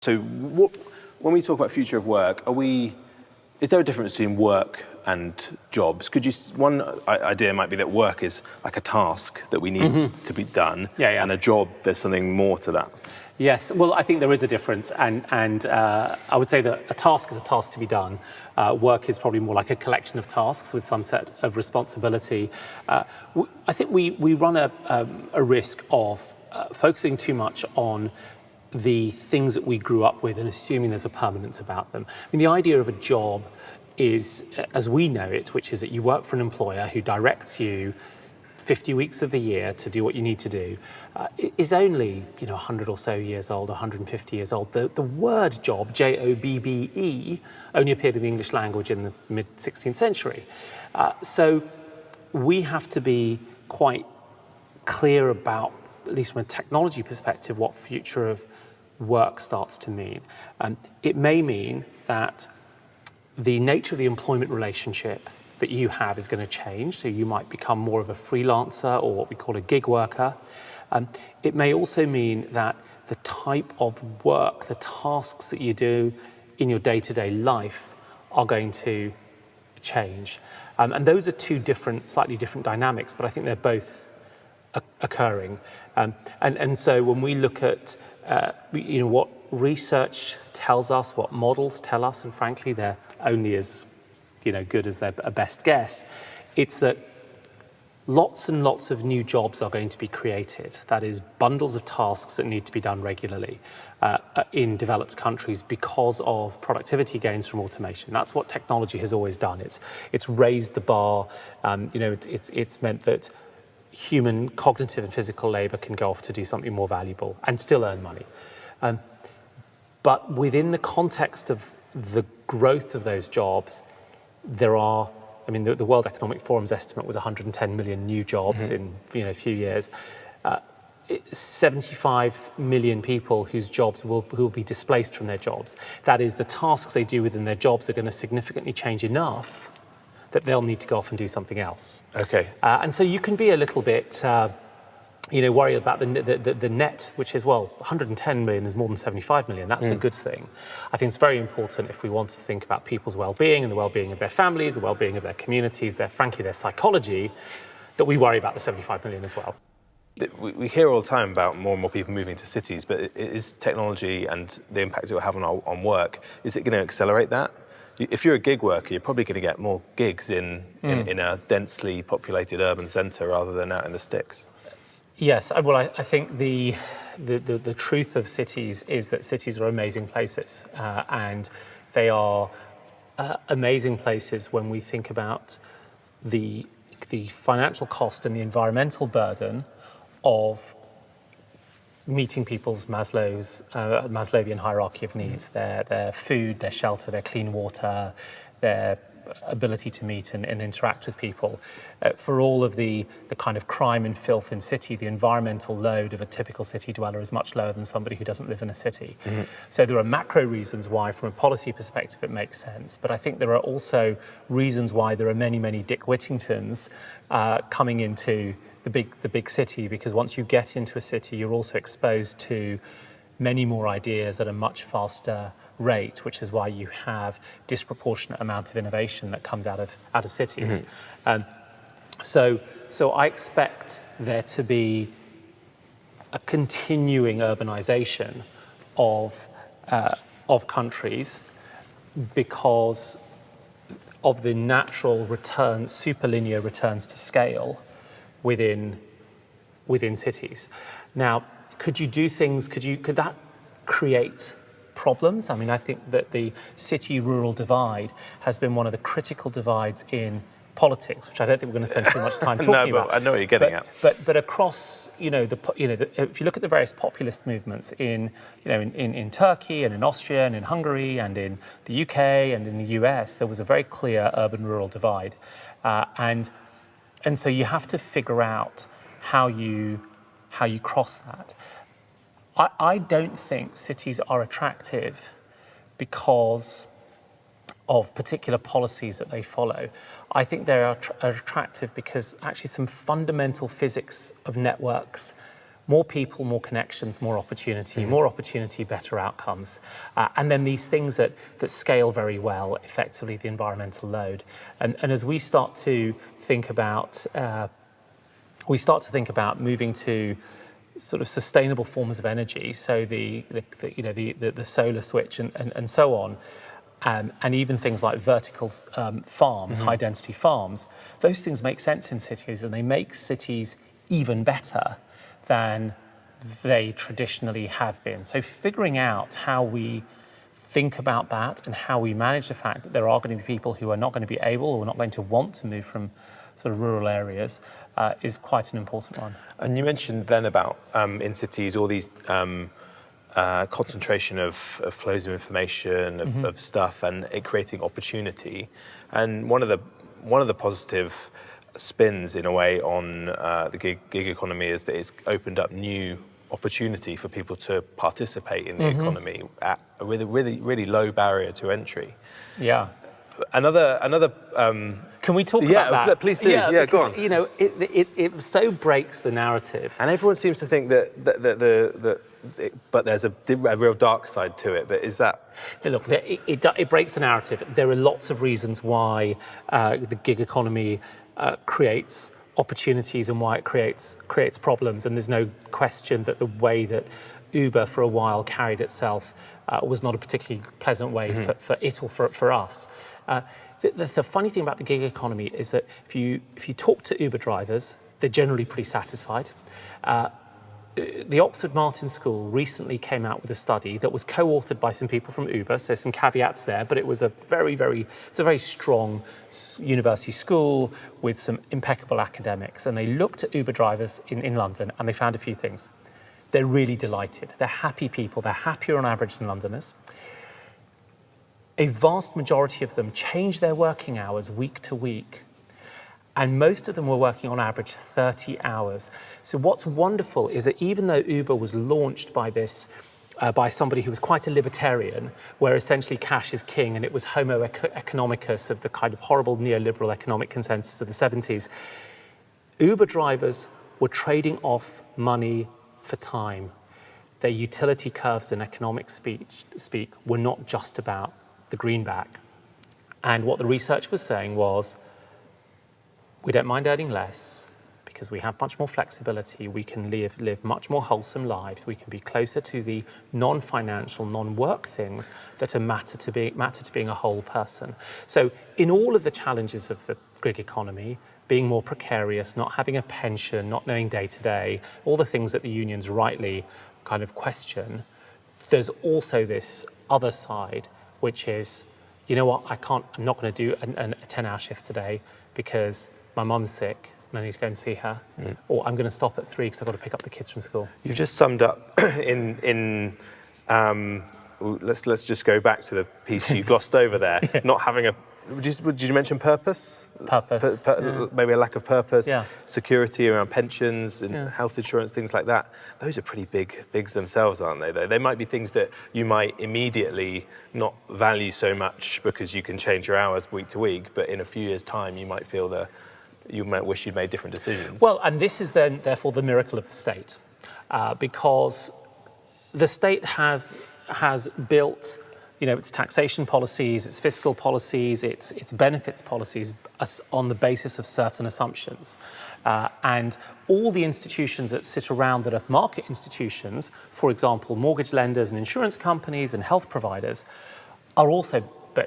So when we talk about future of work, is there a difference between work and jobs? One idea might be that work is like a task that we need to be done, and a job, there's something more to that. Yes, well, I think there is a difference, and I would say that a task is a task to be done. Work is probably more like a collection of tasks with some set of responsibility. I think we run a risk of focusing too much on the things that we grew up with and assuming there's a permanence about them. I mean, the idea of a job is, as we know it, which is that you work for an employer who directs you 50 weeks of the year to do what you need to do, is only 100 or so years old, 150 years old. The word job, J-O-B-B-E, only appeared in the English language in the mid-16th century. So we have to be quite clear about, at least from a technology perspective, what future of work starts to mean. It may mean that the nature of the employment relationship that you have is going to change, so you might become more of a freelancer or what we call a gig worker. It may also mean that the type of work, the tasks that you do in your day-to-day life are going to change. And those are two slightly different dynamics, but I think they're both occurring. And so when we look at what research tells us, what models tell us, and frankly they're only as good as their best guess, it's that lots and lots of new jobs are going to be created. That is, bundles of tasks that need to be done regularly in developed countries because of productivity gains from automation. That's what technology has always done. It's raised the bar. It's meant that human cognitive and physical labor can go off to do something more valuable and still earn money. But within the context of the growth of those jobs, there are, the World Economic Forum's estimate was 110 million new jobs in a few years. 75 million people whose jobs who will be displaced from their jobs. That is, the tasks they do within their jobs are going to significantly change enough that they'll need to go off and do something else. Okay. And so you can be a little bit, worried about the net, which is, 110 million is more than 75 million. That's a good thing. I think it's very important if we want to think about people's well-being and the well-being of their families, the well-being of their communities, frankly, their psychology, that we worry about the 75 million as well. We hear all the time about more and more people moving to cities, but is technology and the impact it will have on work, is it going to accelerate that? If you're a gig worker, you're probably going to get more gigs in a densely populated urban centre rather than out in the sticks. Yes, well, I think the truth of cities is that cities are amazing places, and they are amazing places when we think about the financial cost and the environmental burden of meeting people's Maslowian hierarchy of needs, their food, their shelter, their clean water, their ability to meet and interact with people. For all of the kind of crime and filth in city, the environmental load of a typical city dweller is much lower than somebody who doesn't live in a city. So there are macro reasons why, from a policy perspective, it makes sense. But I think there are also reasons why there are many, many Dick Whittingtons coming into the big city, because once you get into a city, you're also exposed to many more ideas at a much faster rate, which is why you have disproportionate amount of innovation that comes out of cities. So I expect there to be a continuing urbanization of countries because of the natural superlinear returns to scale within cities. Now, could that create problems? I think that the city-rural divide has been one of the critical divides in politics, which I don't think we're going to spend too much time talking about. I know what you're getting at. But across, if you look at the various populist movements in Turkey and in Austria and in Hungary and in the UK and in the US, there was a very clear urban-rural divide, and so you have to figure out how you cross that. I don't think cities are attractive because of particular policies that they follow. I think they are attractive because actually some fundamental physics of networks more people, more connections, more opportunity, better outcomes. And then these things that scale very well, effectively the environmental load. And as we start to think about moving to sort of sustainable forms of energy, so the solar switch and so on, and even things like vertical farms, high density farms, those things make sense in cities, and they make cities even better than they traditionally have been. So figuring out how we think about that and how we manage the fact that there are going to be people who are not going to be able or not going to want to move from sort of rural areas is quite an important one. And you mentioned then about in cities all these concentration of flows of information, of stuff, and it creating opportunity. And one of the positive spins in a way on the gig economy is that it's opened up new opportunity for people to participate in the economy with a really low barrier to entry. Yeah. Another. Can we talk about that? Yeah, please do. Yeah, because, go on. You know, it so breaks the narrative. And everyone seems to think but there's a real dark side to it. But is that? Look, it breaks the narrative. There are lots of reasons why the gig economy creates opportunities and why it creates problems. And there's no question that the way that Uber for a while carried itself was not a particularly pleasant way for it or for us. The funny thing about the gig economy is that if you talk to Uber drivers, they're generally pretty satisfied. The Oxford Martin School recently came out with a study that was co-authored by some people from Uber, so some caveats there, but it was a very strong university school with some impeccable academics. And they looked at Uber drivers in London and they found a few things. They're really delighted. They're happy people. They're happier on average than Londoners. A vast majority of them change their working hours week to week. And most of them were working on average 30 hours. So what's wonderful is that even though Uber was launched by by somebody who was quite a libertarian, where essentially cash is king, and it was homo economicus of the kind of horrible neoliberal economic consensus of the 70s, Uber drivers were trading off money for time. Their utility curves in economic speak were not just about the greenback. And what the research was saying was, we don't mind earning less because we have much more flexibility. We can live much more wholesome lives. We can be closer to the non-financial, non-work things that matter to being a whole person. So in all of the challenges of the gig economy, being more precarious, not having a pension, not knowing day to day, all the things that the unions rightly kind of question, there's also this other side, which is, you know what, I'm not going to do a 10-hour shift today because my mum's sick and I need to go and see her, or I'm going to stop at 3 because I've got to pick up the kids from school. You've just summed up let's just go back to the piece you glossed over there. Yeah. Not having did you mention purpose? Purpose. Maybe a lack of purpose, Yeah. security around pensions and health insurance, things like that. Those are pretty big things themselves, aren't they? They might be things that you might immediately not value so much because you can change your hours week to week, but in a few years' time, you might feel you might wish you'd made different decisions. Well, and this is then, therefore, the miracle of the state, because the state has built, its taxation policies, its fiscal policies, its benefits policies on the basis of certain assumptions. And all the institutions that sit around that are market institutions, for example, mortgage lenders and insurance companies and health providers, are also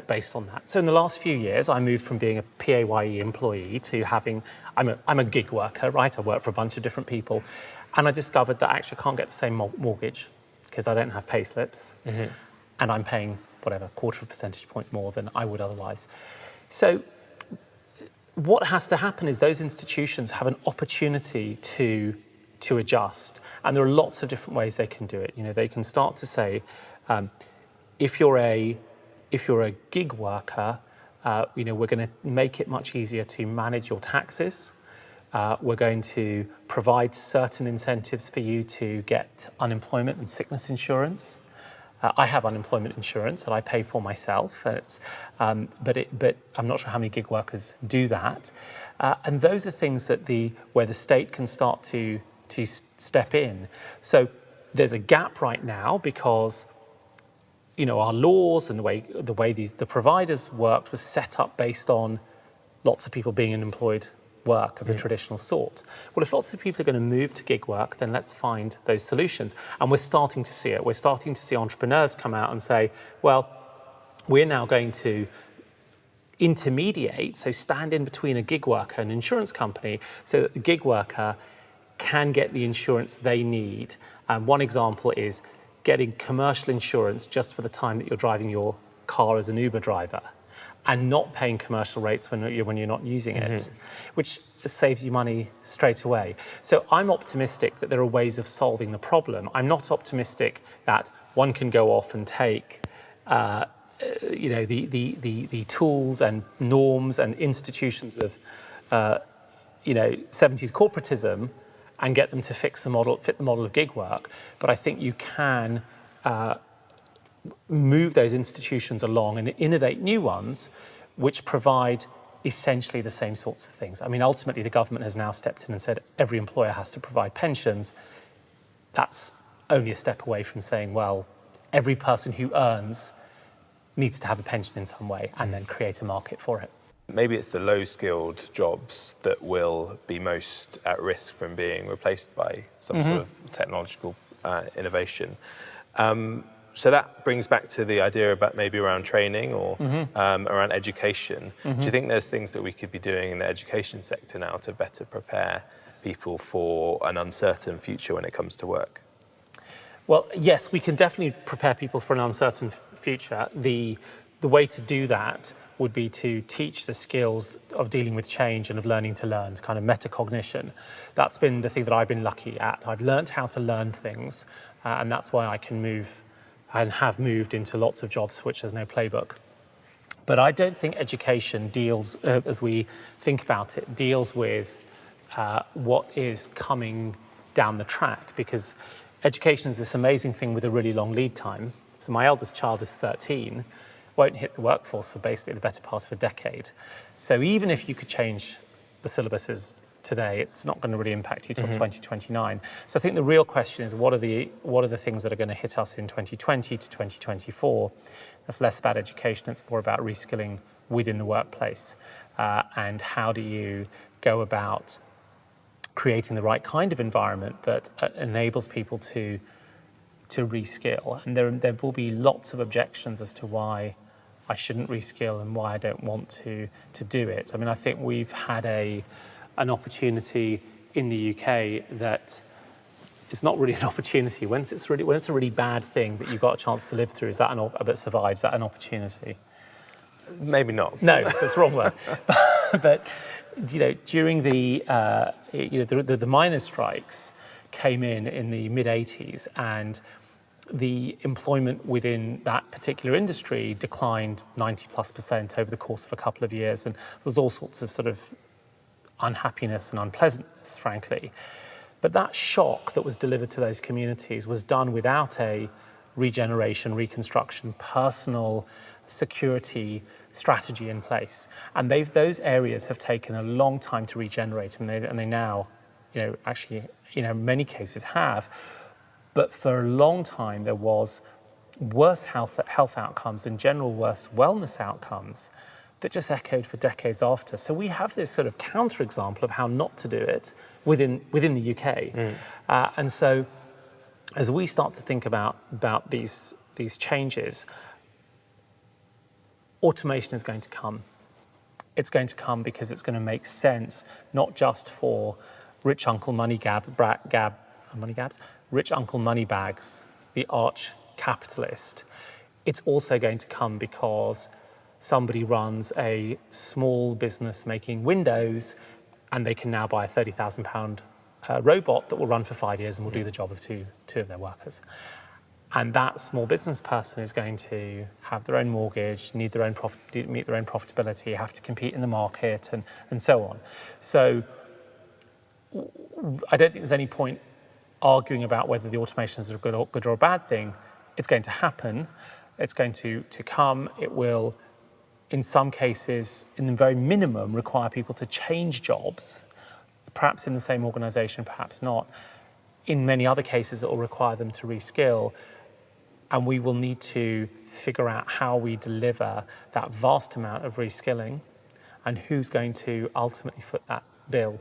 based on that. So in the last few years, I moved from being a PAYE employee to I'm a gig worker, right? I work for a bunch of different people. And I discovered that actually I can't get the same mortgage because I don't have pay slips. And I'm paying, whatever, 0.25 percentage point more than I would otherwise. So what has to happen is those institutions have an opportunity to adjust. And there are lots of different ways they can do it. They can start to say, if you're a gig worker, we're going to make it much easier to manage your taxes. We're going to provide certain incentives for you to get unemployment and sickness insurance. I have unemployment insurance that I pay for myself, but I'm not sure how many gig workers do that. And those are things that where the state can start to step in. So there's a gap right now because our laws and the way the providers worked was set up based on lots of people being in employed work of a traditional sort. Well, if lots of people are going to move to gig work, then let's find those solutions. And we're starting to see it. We're starting to see entrepreneurs come out and say, well, we're now going to intermediate, so stand in between a gig worker and an insurance company so that the gig worker can get the insurance they need. And one example is getting commercial insurance just for the time that you're driving your car as an Uber driver, and not paying commercial rates when you're not using it, which saves you money straight away. So I'm optimistic that there are ways of solving the problem. I'm not optimistic that one can go off and take the tools and norms and institutions of 70s corporatism and get them to fit the model of gig work. But I think you can move those institutions along and innovate new ones which provide essentially the same sorts of things. I mean, ultimately, the government has now stepped in and said every employer has to provide pensions. That's only a step away from saying, well, every person who earns needs to have a pension in some way and then create a market for it. Maybe it's the low-skilled jobs that will be most at risk from being replaced by some sort of technological innovation. So that brings back to the idea about maybe around training or around education. Do you think there's things that we could be doing in the education sector now to better prepare people for an uncertain future when it comes to work? Well, yes, we can definitely prepare people for an uncertain future. The way to do that would be to teach the skills of dealing with change and of learning to learn, kind of metacognition. That's been the thing that I've been lucky at. I've learned how to learn things, and that's why I can move and have moved into lots of jobs for which there's no playbook. But I don't think education deals, as we think about it, deals with what is coming down the track, because education is this amazing thing with a really long lead time. So my eldest child is 13, won't hit the workforce for basically the better part of a decade. So even if you could change the syllabuses today, it's not going to really impact you till 2029. So I think the real question is what are the things that are going to hit us in 2020 to 2024? That's less about education, it's more about reskilling within the workplace. And how do you go about creating the right kind of environment that enables people to reskill. And there will be lots of objections as to why I shouldn't reskill and why I don't want to do it. I mean, I think we've had an opportunity in the UK that is not really an opportunity. When it's a really bad thing that you've got a chance to live through, is that survive? Is that an opportunity? Maybe not. No, it's the wrong word. But during the miners' strikes came in the mid-80s, and the employment within that particular industry declined 90+% over the course of a couple of years, and there was all sorts of sort of unhappiness and unpleasantness, frankly. But that shock that was delivered to those communities was done without a regeneration, reconstruction, personal security strategy in place. And those areas have taken a long time to regenerate, and they now, actually, in many cases have. But for a long time, there was worse health outcomes and general worse wellness outcomes that just echoed for decades after. So we have this sort of counterexample of how not to do it within the UK. And so as we start to think about these changes, automation is going to come. It's going to come because it's going to make sense, not just for rich Uncle rich Uncle Moneybags, the arch capitalist. It's also going to come because somebody runs a small business making windows, and they can now buy a £30,000 robot that will run for 5 years and will do the job of two of their workers. And that small business person is going to have their own mortgage, meet their own profitability, have to compete in the market, and so on. So I don't think there's any point arguing about whether the automation is a good or a bad thing. It's going to happen. It's going to come. It will, in some cases, in the very minimum, require people to change jobs, perhaps in the same organization, perhaps not. in many other cases, it will require them to reskill. And we will need to figure out how we deliver that vast amount of reskilling and who's going to ultimately foot that bill.